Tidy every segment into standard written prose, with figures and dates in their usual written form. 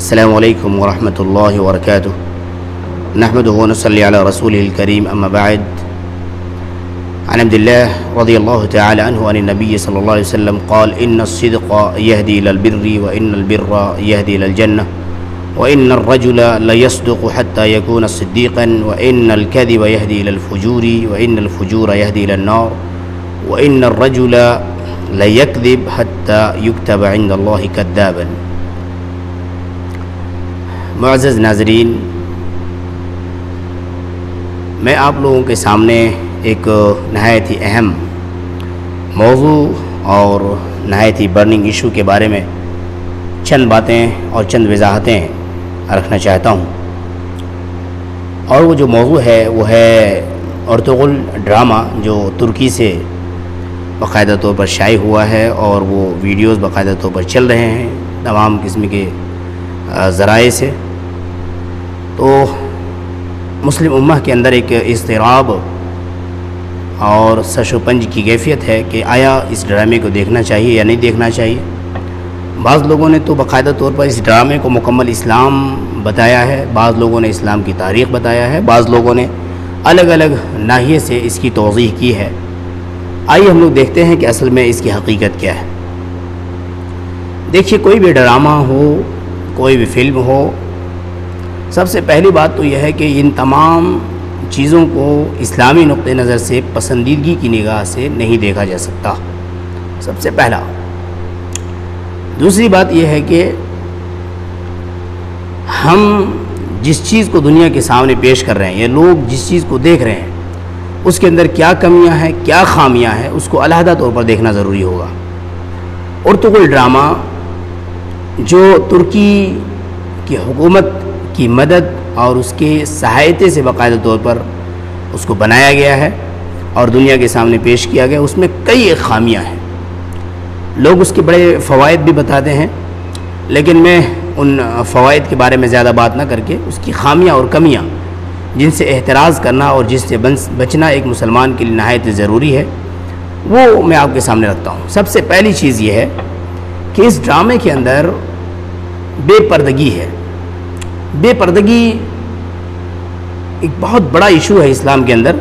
السلام علیکم ورحمۃ اللہ وبرکاتہ نحمدہ ونصلی علی رسولہ الکریم اما بعد عن عبد اللہ رضی اللہ تعالی عنہ عن النبی صلی اللہ علیہ وسلم قال ان الصدق یہدی الی البر وان البر یہدی الی الجنہ وان الرجل لیصدق حتى يكون صدیقا وان الكذب یہدی الی الفجور وان الفجور یہدی الی النار وان الرجل لیکذب حتى يكتب عند اللہ کذابا۔ معزز ناظرین، میں آپ لوگوں کے سامنے ایک نہایت ہی اہم موضوع اور نہایت ہی برننگ ایشو کے بارے میں چند باتیں اور چند وضاحتیں رکھنا چاہتا ہوں، اور وہ جو موضوع ہے وہ ہے ارطغرل ڈرامہ جو ترکی سے باقاعدہ طور پر شائع ہوا ہے اور وہ ویڈیوز باقاعدہ طور پر چل رہے ہیں تمام قسم کے ذرائع سے۔ تو مسلم امہ کے اندر ایک اضطراب اور سش و پنج کی کیفیت ہے کہ آیا اس ڈرامے کو دیکھنا چاہیے یا نہیں دیکھنا چاہیے۔ بعض لوگوں نے تو باقاعدہ طور پر اس ڈرامے کو مکمل اسلام بتایا ہے، بعض لوگوں نے اسلام کی تاریخ بتایا ہے، بعض لوگوں نے الگ الگ ناحیے سے اس کی توضیح کی ہے۔ آئیے ہم لوگ دیکھتے ہیں کہ اصل میں اس کی حقیقت کیا ہے۔ دیکھیے، کوئی بھی ڈرامہ ہو، کوئی بھی فلم ہو، سب سے پہلی بات تو یہ ہے کہ ان تمام چیزوں کو اسلامی نقطہ نظر سے پسندیدگی کی نگاہ سے نہیں دیکھا جا سکتا، سب سے پہلا۔ دوسری بات یہ ہے کہ ہم جس چیز کو دنیا کے سامنے پیش کر رہے ہیں، یا لوگ جس چیز کو دیکھ رہے ہیں، اس کے اندر کیا کمیاں ہیں، کیا خامیاں ہیں، اس کو علیحدہ طور پر دیکھنا ضروری ہوگا۔ ارطغرل ڈرامہ جو ترکی کی حکومت کی مدد اور اس کے سہایتے سے باقاعدہ طور پر اس کو بنایا گیا ہے اور دنیا کے سامنے پیش کیا گیا، اس میں کئی ایک خامیاں ہیں۔ لوگ اس کے بڑے فوائد بھی بتاتے ہیں، لیکن میں ان فوائد کے بارے میں زیادہ بات نہ کر کے اس کی خامیاں اور کمیاں جن سے احتراز کرنا اور جس سے بچنا ایک مسلمان کے لیے نہایت ضروری ہے، وہ میں آپ کے سامنے رکھتا ہوں۔ سب سے پہلی چیز یہ ہے کہ اس ڈرامے کے اندر بے پردگی ہے۔ بے پردگی ایک بہت بڑا ایشو ہے اسلام کے اندر۔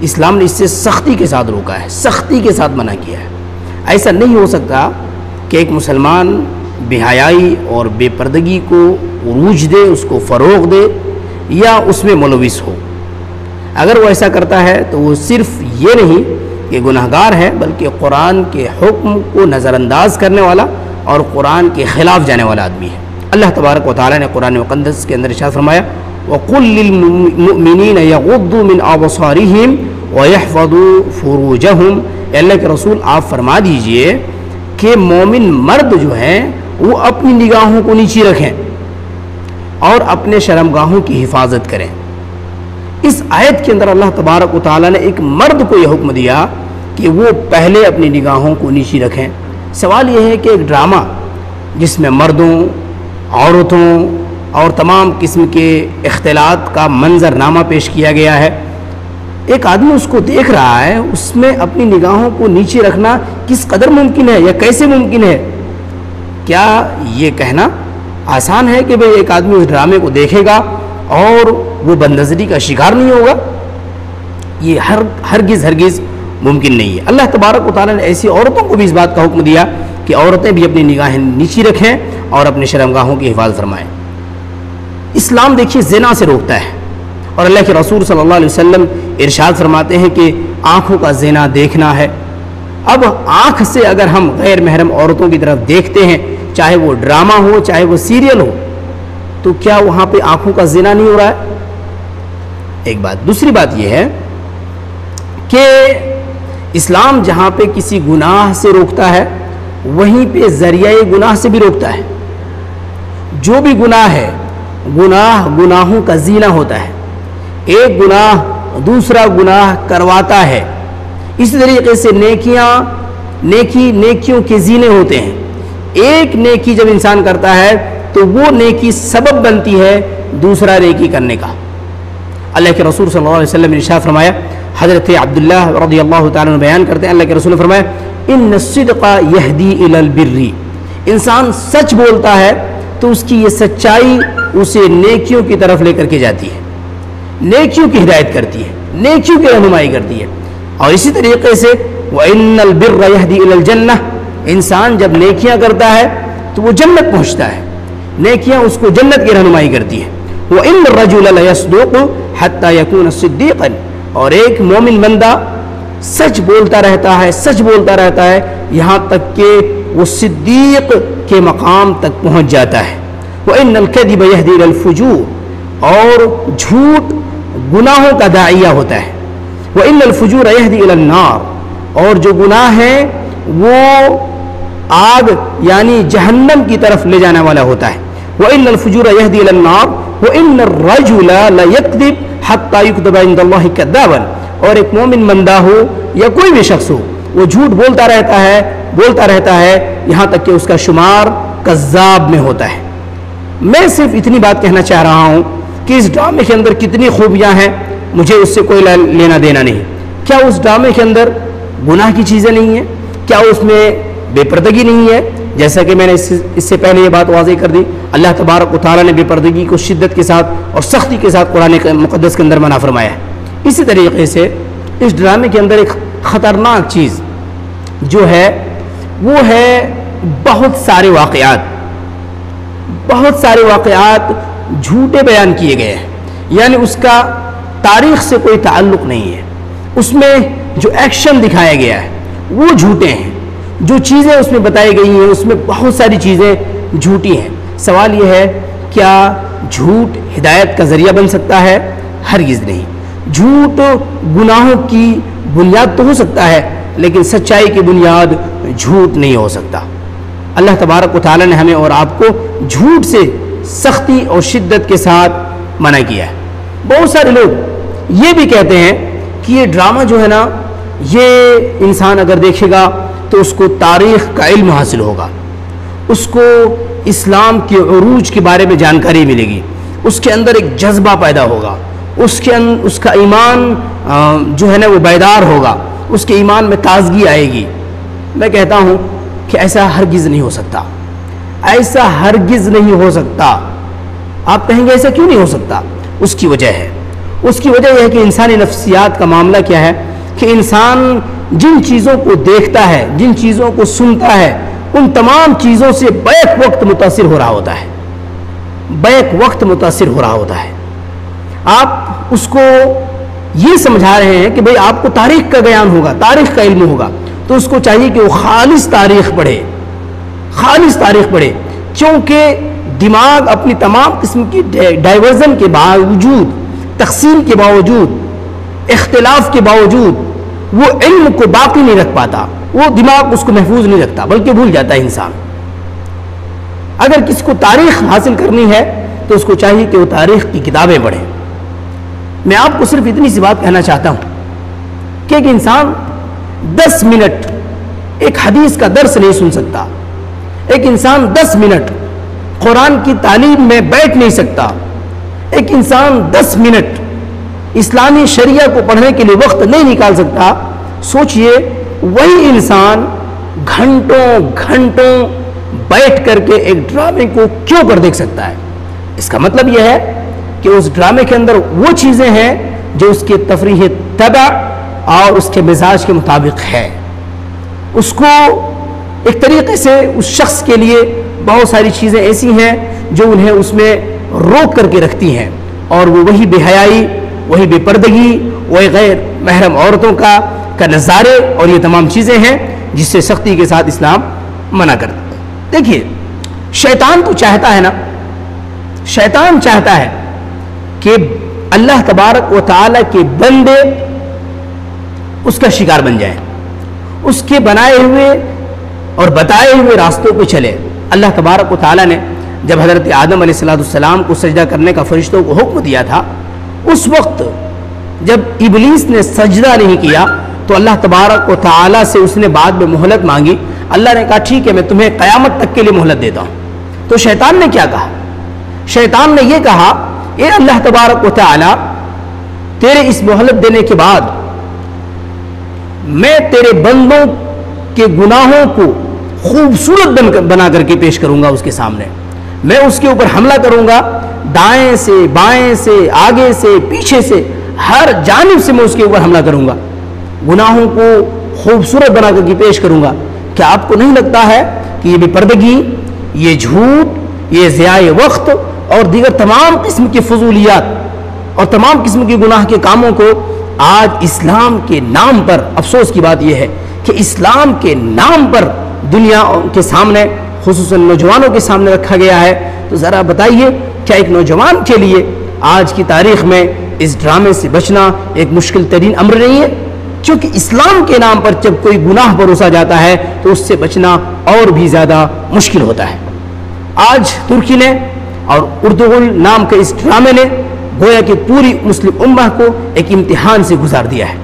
اسلام نے اس سے سختی کے ساتھ روکا ہے، سختی کے ساتھ منع کیا ہے۔ ایسا نہیں ہو سکتا کہ ایک مسلمان بے حیائی اور بے پردگی کو عروج دے، اس کو فروغ دے یا اس میں ملوث ہو۔ اگر وہ ایسا کرتا ہے تو وہ صرف یہ نہیں کہ گناہگار ہے، بلکہ قرآن کے حکم کو نظر انداز کرنے والا اور قرآن کے خلاف جانے والا آدمی ہے۔ اللہ تبارک و تعالیٰ نے قرآن مقدس کے اندر ارشاد فرمایا وَقُلْ لِلْمُؤْمِنِينَ يَغُضُّوا مِنْ أَبْصَارِهِمْ وَيَحْفَظُوا فُرُوجَهُمْ، اے اللہ کے رسول آپ فرما دیجئے کہ مومن مرد جو ہیں وہ اپنی نگاہوں کو نیچی رکھیں اور اپنے شرمگاہوں کی حفاظت کریں۔ اس آیت کے اندر اللہ تبارک و تعالیٰ نے ایک مرد کو یہ حکم دیا کہ وہ پہلے اپنی نگاہوں کو نیچی رکھیں۔ سوال یہ ہے کہ ایک ڈرامہ جس میں مردوں، عورتوں اور تمام قسم کے اختلاط کا منظرنامہ پیش کیا گیا ہے، ایک آدمی اس کو دیکھ رہا ہے، اس میں اپنی نگاہوں کو نیچے رکھنا کس قدر ممکن ہے یا کیسے ممکن ہے؟ کیا یہ کہنا آسان ہے کہ بھئی ایک آدمی اس ڈرامے کو دیکھے گا اور وہ بدنظری کا شکار نہیں ہوگا؟ یہ ہرگز ممکن نہیں ہے۔ اللہ تبارک و تعالیٰ نے ایسی عورتوں کو بھی اس بات کا حکم دیا کہ عورتیں بھی اپنی نگاہیں نیچی رکھیں اور اپنے شرمگاہوں کی حفاظت فرمائیں۔ اسلام دیکھیے زنا سے روکتا ہے، اور اللہ کے رسول صلی اللہ علیہ وسلم ارشاد فرماتے ہیں کہ آنکھوں کا زنا دیکھنا ہے۔ اب آنکھ سے اگر ہم غیر محرم عورتوں کی طرف دیکھتے ہیں، چاہے وہ ڈرامہ ہو چاہے وہ سیریل ہو، تو کیا وہاں پہ آنکھوں کا زنا نہیں ہو رہا ہے؟ ایک بات۔ دوسری بات یہ ہے کہ اسلام جہاں پہ کسی گناہ سے روکتا ہے، وہیں پہ ذریعہ گناہ سے بھی روکتا ہے۔ جو بھی گناہ ہے، گناہوں کا زینہ ہوتا ہے۔ ایک گناہ دوسرا گناہ کرواتا ہے۔ اسی طریقے سے نیکیوں کے زینے ہوتے ہیں۔ ایک نیکی جب انسان کرتا ہے تو وہ نیکی سبب بنتی ہے دوسرا نیکی کرنے کا۔ اللہ کے رسول صلی اللہ علیہ وسلم نے ارشاد فرمایا، حضرت عبداللہ رضی اللہ تعالیٰ عنہ بیان کرتے ہیں، اللہ کے رسول نے فرمایا ان الصدق یہدی الی البر، انسان سچ بولتا ہے تو اس کی یہ سچائی اسے نیکیوں کی طرف لے کر کے جاتی ہے، نیکیوں کی ہدایت کرتی ہے، نیکیوں کی رہنمائی کرتی ہے۔ اور اسی طریقے سے وَإِنَّ الْبِرَّ يَهْدِي إِلَى الْجَنَّةِ، انسان جب نیکیاں کرتا ہے تو وہ جنت پہنچتا ہے، نیکیاں اس کو جنت کی رہنمائی کرتی ہے۔ وَإِنَّ الرَّجُلَ لَيَصْدُقُ حَتَّى يَكُونَ صِدِّيقًا، اور ایک مومن بندہ سچ بولتا رہتا ہے، سچ بولتا رہتا ہے یہاں تک کہ وہ صدیق کے مقام تک پہنچ جاتا ہے۔ وَإِنَّ الْكَذِبَ يَهْدِي إِلَى الْفُجُورِ، اور جھوٹ گناہوں کا داعیہ ہوتا ہے۔ وَإِنَّ الْفُجُورَ يَهْدِي إِلَى النَّارِ، اور جو گناہ ہے وہ آگ یعنی جہنم کی طرف لے جانے والا ہوتا ہے۔ وَإِنَّ الْفُجُورَ يَهْدِي إِلَى النَّارِ وَإِنَّ الرَّجُلَ لَيَكْذِبُ حَتَّى يُكْتَبَ عِندَ اللَّهِ كَذَّابًا، اور ایک مومن بندہ ہو یا کوئی بھی شخص ہو وہ جھوٹ بولتا رہتا ہے یہاں تک کہ اس کا شمار کذاب میں ہوتا ہے۔ میں صرف اتنی بات کہنا چاہ رہا ہوں کہ اس ڈرامے کے اندر کتنی خوبیاں ہیں مجھے اس سے کوئی لینا دینا نہیں۔ کیا اس ڈرامے کے اندر گناہ کی چیزیں نہیں ہیں؟ کیا اس میں بے پردگی نہیں ہے؟ جیسا کہ میں نے اس سے پہلے یہ بات واضح کر دی، اللہ تبارک و تعالیٰ نے بے پردگی کو شدت کے ساتھ اور سختی کے ساتھ قرآن مقدس کے اندر منع فرمایا ہے۔ اسی طریقے سے اس ڈرامے کے اندر ایک خطرناک چیز جو ہے وہ ہے بہت سارے واقعات جھوٹے بیان کیے گئے ہیں، یعنی اس کا تاریخ سے کوئی تعلق نہیں ہے۔ اس میں جو ایکشن دکھایا گیا ہے وہ جھوٹے ہیں، جو چیزیں اس میں بتائی گئی ہیں اس میں بہت ساری چیزیں جھوٹی ہیں۔ سوال یہ ہے کیا جھوٹ ہدایت کا ذریعہ بن سکتا ہے؟ ہرگز نہیں۔ جھوٹ گناہوں کی بنیاد تو ہو سکتا ہے لیکن سچائی کی بنیاد جھوٹ نہیں ہو سکتا۔ اللہ تبارک و تعالیٰ نے ہمیں اور آپ کو جھوٹ سے سختی اور شدت کے ساتھ منع کیا ہے۔ بہت سارے لوگ یہ بھی کہتے ہیں کہ یہ ڈرامہ جو ہے نا یہ انسان اگر دیکھے گا تو اس کو تاریخ کا علم حاصل ہوگا، اس کو اسلام کے عروج کے بارے میں جانکاری ملے گی، اس کے اندر ایک جذبہ پیدا ہوگا، اس کا ایمان جو ہے نا وہ بیدار ہوگا، اس کے ایمان میں تازگی آئے گی۔ میں کہتا ہوں کہ ایسا ہرگز نہیں ہو سکتا، ایسا ہرگز نہیں ہو سکتا۔ آپ کہیں گے ایسا کیوں نہیں ہو سکتا؟ اس کی وجہ ہے، اس کی وجہ یہ ہے کہ انسانی نفسیات کا معاملہ کیا ہے کہ انسان جن چیزوں کو دیکھتا ہے، جن چیزوں کو سنتا ہے، ان تمام چیزوں سے بیک وقت متاثر ہو رہا ہوتا ہے، بیک وقت متاثر ہو رہا ہوتا ہے۔ آپ اس کو یہ سمجھا رہے ہیں کہ بھئی آپ کو تاریخ کا گیان ہوگا، تاریخ کا علم ہوگا، تو اس کو چاہیے کہ وہ خالص تاریخ پڑھے، خالص تاریخ پڑھے، کیونکہ دماغ اپنی تمام قسم کی ڈائیورژن کے باوجود، تقسیم کے باوجود، اختلاف کے باوجود وہ علم کو باقی نہیں رکھ پاتا، وہ دماغ اس کو محفوظ نہیں رکھتا بلکہ بھول جاتا ہے انسان۔ اگر کسی کو تاریخ حاصل کرنی ہے تو اس کو چاہیے کہ وہ تاریخ کی کتابیں پڑھے۔ میں آپ کو صرف اتنی سی بات کہنا چاہتا ہوں کہ ایک انسان 10 منٹ ایک حدیث کا درس نہیں سن سکتا، ایک انسان 10 منٹ قرآن کی تعلیم میں بیٹھ نہیں سکتا، ایک انسان 10 منٹ اسلامی شریعہ کو پڑھنے کے لیے وقت نہیں نکال سکتا۔ سوچئے وہی انسان گھنٹوں بیٹھ کر کے ایک ڈرامے کو کیوں کر دیکھ سکتا ہے؟ اس کا مطلب یہ ہے کہ اس ڈرامے کے اندر وہ چیزیں ہیں جو اس کے تفریح طبع اور اس کے مزاج کے مطابق ہے۔ اس کو ایک طریقے سے اس شخص کے لیے بہت ساری چیزیں ایسی ہیں جو انہیں اس میں روک کر کے رکھتی ہیں، اور وہ وہی بے حیائی، وہی بے پردگی، وہی غیر محرم عورتوں کا نظارے اور یہ تمام چیزیں ہیں جس سے سختی کے ساتھ اسلام منع کرتا ہے۔ دیکھیے شیطان تو چاہتا ہے نا، شیطان چاہتا ہے کہ اللہ تبارک و تعالیٰ کے بندے اس کا شکار بن جائیں، اس کے بنائے ہوئے اور بتائے ہوئے راستوں پہ چلے۔ اللہ تبارک و تعالیٰ نے جب حضرت آدم علیہ السلام کو سجدہ کرنے کا فرشتوں کو حکم دیا تھا، اس وقت جب ابلیس نے سجدہ نہیں کیا تو اللہ تبارک و تعالیٰ سے اس نے بعد میں مہلت مانگی۔ اللہ نے کہا ٹھیک ہے میں تمہیں قیامت تک کے لیے مہلت دیتا ہوں۔ تو شیطان نے کیا کہا؟ شیطان نے یہ کہا اے اللہ تبارک و تعالیٰ، تیرے اس مہلت دینے کے بعد میں تیرے بندوں کے گناہوں کو خوبصورت بنا کر کے پیش کروں گا اس کے سامنے، میں اس کے اوپر حملہ کروں گا، دائیں سے بائیں سے آگے سے پیچھے سے ہر جانب سے میں اس کے اوپر حملہ کروں گا، گناہوں کو خوبصورت بنا کر کے پیش کروں گا۔ کیا آپ کو نہیں لگتا ہے کہ یہ بے پردگی، یہ جھوٹ، یہ ضیاء وقت اور دیگر تمام قسم کی فضولیات اور تمام قسم کے گناہ کے کاموں کو آج اسلام کے نام پر، افسوس کی بات یہ ہے کہ اسلام کے نام پر دنیا کے سامنے، خصوصاً نوجوانوں کے سامنے رکھا گیا ہے؟ تو ذرا بتائیے، کیا ایک نوجوان کے لیے آج کی تاریخ میں اس ڈرامے سے بچنا ایک مشکل ترین امر نہیں ہے؟ کیونکہ اسلام کے نام پر جب کوئی گناہ پروسا جاتا ہے تو اس سے بچنا اور بھی زیادہ مشکل ہوتا ہے۔ آج ترکی نے اور اردغل نام کے اس ڈرامے نے گویا کہ پوری مسلم امہ کو ایک امتحان سے گزار دیا ہے،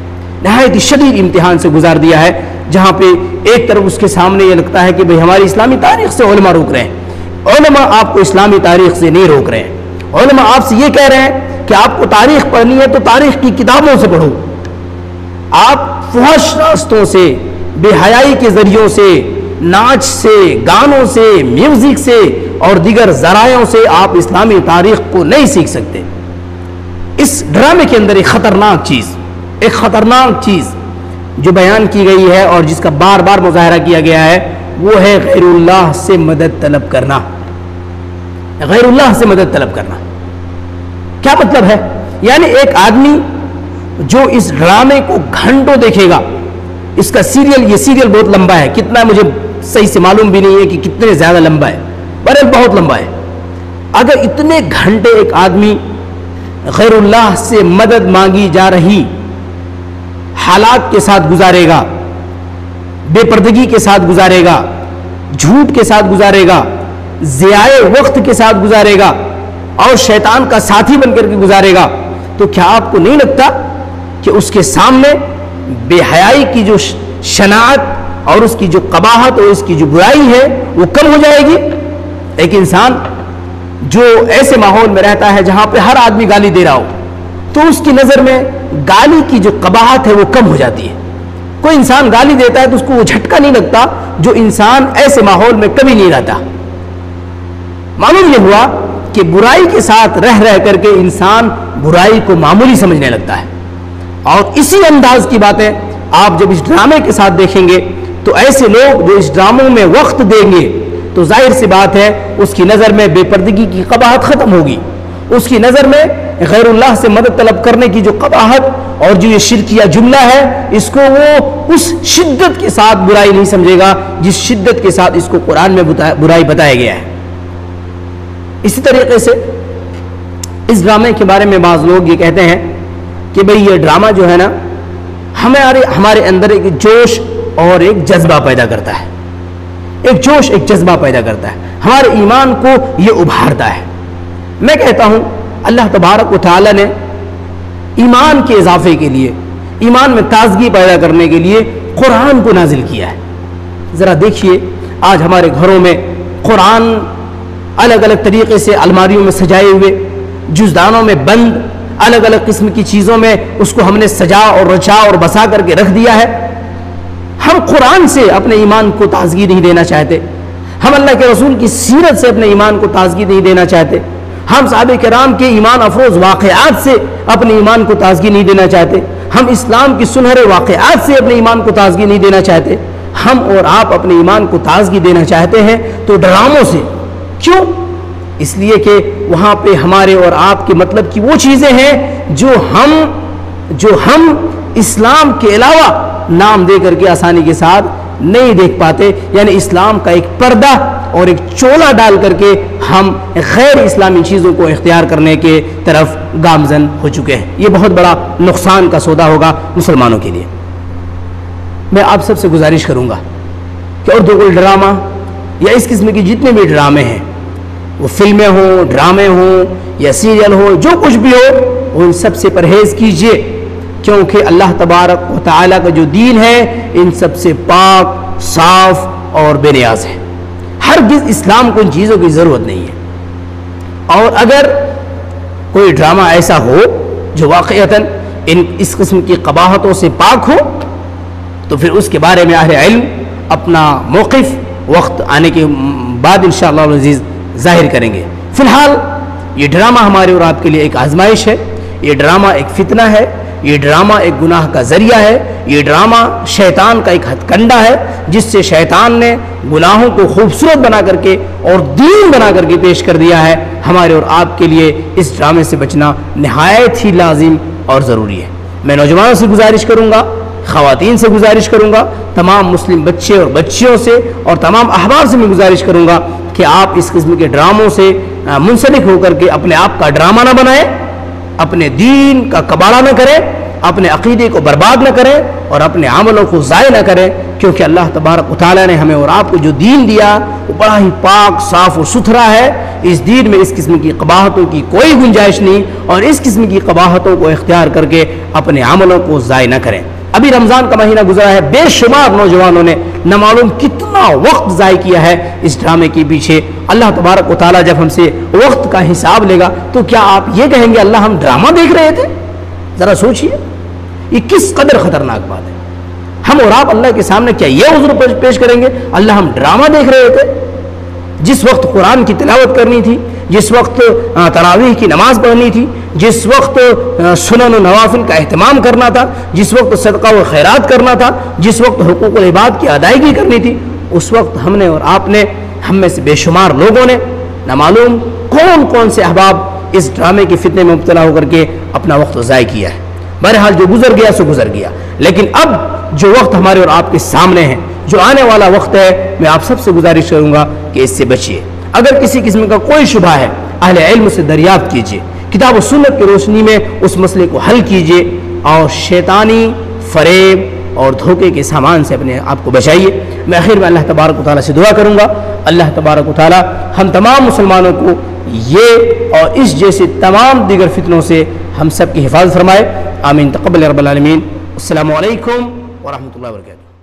نہایت شدید امتحان سے گزار دیا ہے، جہاں پہ ایک طرف اس کے سامنے یہ لگتا ہے کہ بھئی ہماری اسلامی تاریخ سے علماء روک رہے ہیں۔ علماء آپ کو اسلامی تاریخ سے نہیں روک رہے ہیں، علماء آپ سے یہ کہہ رہے ہیں کہ آپ کو تاریخ پڑھنی ہے تو تاریخ کی کتابوں سے پڑھو، آپ فحش راستوں سے، بے حیائی کے ذریعوں سے، ناچ سے، گانوں سے، میوزک سے اور دیگر ذرائعوں سے آپ اسلامی تاریخ کو نہیں سیکھ سکتے۔ اس ڈرامے کے اندر ایک خطرناک چیز جو بیان کی گئی ہے اور جس کا بار بار مظاہرہ کیا گیا ہے وہ ہے غیر اللہ سے مدد طلب کرنا۔ غیر اللہ سے مدد طلب کرنا کیا مطلب ہے؟ یعنی ایک آدمی جو اس ڈرامے کو گھنٹوں دیکھے گا، اس کا یہ سیریل بہت لمبا ہے، کتنا مجھے صحیح سے معلوم بھی نہیں ہے کہ کتنے زیادہ لمبا ہے، پر بہت لمبا ہے۔ اگر اتنے گھنٹے ایک آدمی غیر اللہ سے مدد مانگی جا رہی حالات کے ساتھ گزارے گا، بے پردگی کے ساتھ گزارے گا، جھوٹ کے ساتھ گزارے گا، ضیاء وقت کے ساتھ گزارے گا اور شیطان کا ساتھی بن کر کے گزارے گا، تو کیا آپ کو نہیں لگتا کہ اس کے سامنے بے حیائی کی جو شناعت اور اس کی جو قباحت اور اس کی جو برائی ہے وہ کم ہو جائے گی؟ ایک انسان جو ایسے ماحول میں رہتا ہے جہاں پہ ہر آدمی گالی دے رہا ہو تو اس کی نظر میں گالی کی جو قباحت ہے وہ کم ہو جاتی ہے۔ کوئی انسان گالی دیتا ہے تو اس کو وہ جھٹکا نہیں لگتا جو انسان ایسے ماحول میں کبھی نہیں رہتا۔ معلوم یہ ہوا کہ برائی کے ساتھ رہ کر کے انسان برائی کو معمولی سمجھنے لگتا ہے، اور اسی انداز کی باتیں آپ جب اس ڈرامے کے ساتھ دیکھیں گے تو ایسے لوگ جو اس ڈراموں میں وقت دیں گے تو ظاہر سی بات ہے اس کی نظر میں بے پردگی کی قباحت ختم ہوگی، اس کی نظر میں غیر اللہ سے مدد طلب کرنے کی جو قباحت اور جو یہ شرکیہ جملہ ہے اس کو وہ اس شدت کے ساتھ برائی نہیں سمجھے گا جس شدت کے ساتھ اس کو قرآن میں برائی بتایا گیا ہے۔ اسی طریقے سے اس ڈرامے کے بارے میں بعض لوگ یہ کہتے ہیں کہ بھئی یہ ڈرامہ جو ہے نا ہمارے اندر ایک جوش اور ایک جذبہ پیدا کرتا ہے، ایک جوش ایک جذبہ پیدا کرتا ہے، ہمارے ایمان کو یہ ابھارتا ہے۔ میں کہتا ہوں اللہ تبارک و تعالی نے ایمان کے اضافے کے لیے، ایمان میں تازگی پیدا کرنے کے لیے قرآن کو نازل کیا ہے۔ ذرا دیکھیے آج ہمارے گھروں میں قرآن الگ الگ طریقے سے الماریوں میں سجائے ہوئے، جزدانوں میں بند، الگ الگ قسم کی چیزوں میں اس کو ہم نے سجا اور رچا اور بسا کر کے رکھ دیا ہے۔ ہم قرآن سے اپنے ایمان کو تازگی نہیں دینا چاہتے، ہم اللہ کے رسول کی سیرت سے اپنے ایمان کو تازگی نہیں دینا چاہتے، ہم صحابہ کرام کے ایمان افروز واقعات سے اپنے ایمان کو تازگی نہیں دینا چاہتے، ہم اسلام کی سنہرے واقعات سے اپنے ایمان کو تازگی نہیں دینا چاہتے۔ ہم اور آپ اپنے ایمان کو تازگی دینا چاہتے ہیں تو ڈراموں سے۔ کیوں؟ اس لیے کہ وہاں پہ ہمارے اور آپ کے مطلب کی وہ چیزیں ہیں جو ہم اسلام کے علاوہ نام دے کر کے آسانی کے ساتھ نہیں دیکھ پاتے، یعنی اسلام کا ایک پردہ اور ایک چولا ڈال کر کے ہم غیر اسلامی چیزوں کو اختیار کرنے کے طرف گامزن ہو چکے ہیں۔ یہ بہت بڑا نقصان کا سودا ہوگا مسلمانوں کے لیے۔ میں آپ سب سے گزارش کروں گا کہ اردغل ڈرامہ یا اس قسم کی جتنے بھی ڈرامے ہیں، وہ فلمیں ہوں، ڈرامے ہوں یا سیریل ہو، جو کچھ بھی ہو، ان سب سے پرہیز کیجئے، کیونکہ اللہ تبارک و تعالیٰ کا جو دین ہے ان سب سے پاک، صاف اور بے نیاز ہے۔ ہرگز اسلام کو ان چیزوں کی ضرورت نہیں ہے، اور اگر کوئی ڈرامہ ایسا ہو جو واقعتاً اس قسم کی قباحتوں سے پاک ہو تو پھر اس کے بارے میں اہل علم اپنا موقف وقت آنے کے بعد انشاءاللہ العزیز ظاہر کریں گے۔ فی الحال یہ ڈرامہ ہمارے اور آپ کے لیے ایک آزمائش ہے، یہ ڈرامہ ایک فتنہ ہے، یہ ڈرامہ ایک گناہ کا ذریعہ ہے، یہ ڈرامہ شیطان کا ایک ہتھ کنڈا ہے جس سے شیطان نے گناہوں کو خوبصورت بنا کر کے اور دین بنا کر کے پیش کر دیا ہے۔ ہمارے اور آپ کے لیے اس ڈرامے سے بچنا نہایت ہی لازم اور ضروری ہے۔ میں نوجوانوں سے گزارش کروں گا، خواتین سے گزارش کروں گا، تمام مسلم بچے اور بچیوں سے اور تمام احباب سے میں گزارش کروں گا کہ آپ اس قسم کے ڈراموں سے منسلک ہو کر کے اپنے آپ کا ڈرامہ نہ بنائیں، اپنے دین کا کباڑہ نہ کریں، اپنے عقیدے کو برباد نہ کریں اور اپنے عملوں کو ضائع نہ کریں، کیونکہ اللہ تبارک و تعالیٰ نے ہمیں اور آپ کو جو دین دیا وہ بڑا ہی پاک، صاف اور ستھرا ہے۔ اس دین میں اس قسم کی قباحتوں کی کوئی گنجائش نہیں، اور اس قسم کی قباحتوں کو اختیار کر کے اپنے عملوں کو ضائع نہ کریں۔ ابھی رمضان کا مہینہ گزرا ہے، بے شمار نوجوانوں نے نہ معلوم کتنا وقت ضائع کیا ہے اس ڈرامے کے پیچھے۔ اللہ تبارک و تعالیٰ جب ہم سے وقت کا حساب لے گا تو کیا آپ یہ کہیں گے اللہ ہم ڈرامہ دیکھ رہے تھے؟ ذرا سوچئے، یہ کس قدر خطرناک بات ہے۔ ہم اور آپ اللہ کے سامنے کیا یہ عذر پیش کریں گے اللہ ہم ڈرامہ دیکھ رہے تھے؟ جس وقت قرآن کی تلاوت کرنی تھی، جس وقت تراویح کی نماز پڑھنی تھی، جس وقت سنن و نوافل کا اہتمام کرنا تھا، جس وقت صدقہ و خیرات کرنا تھا، جس وقت حقوق العباد کی ادائیگی کرنی تھی، اس وقت ہم نے اور آپ نے، ہم میں سے بے شمار لوگوں نے نہ معلوم کون کون سے احباب اس ڈرامے کے فتنے میں مبتلا ہو کر کے اپنا وقت ضائع کیا ہے۔ بہرحال جو گزر گیا سو گزر گیا، لیکن اب جو وقت ہمارے اور آپ کے سامنے ہے، جو آنے والا وقت ہے، میں آپ سب سے گزارش کروں گا کہ اس سے بچیے۔ اگر کسی قسم کا کوئی شبہ ہے اہل علم سے دریافت کیجیے، کتاب و سنت کی روشنی میں اس مسئلے کو حل کیجیے اور شیطانی فریب اور دھوکے کے سامان سے اپنے آپ کو بچائیے۔ میں آخر میں اللہ تبارک و تعالیٰ سے دعا کروں گا، اللہ تبارک و تعالیٰ ہم تمام مسلمانوں کو یہ اور اس جیسے تمام دیگر فتنوں سے ہم سب کی حفاظت فرمائے۔ آمین، تقبل رب العالمین۔ السلام علیکم ورحمۃ اللہ وبرکاتہ۔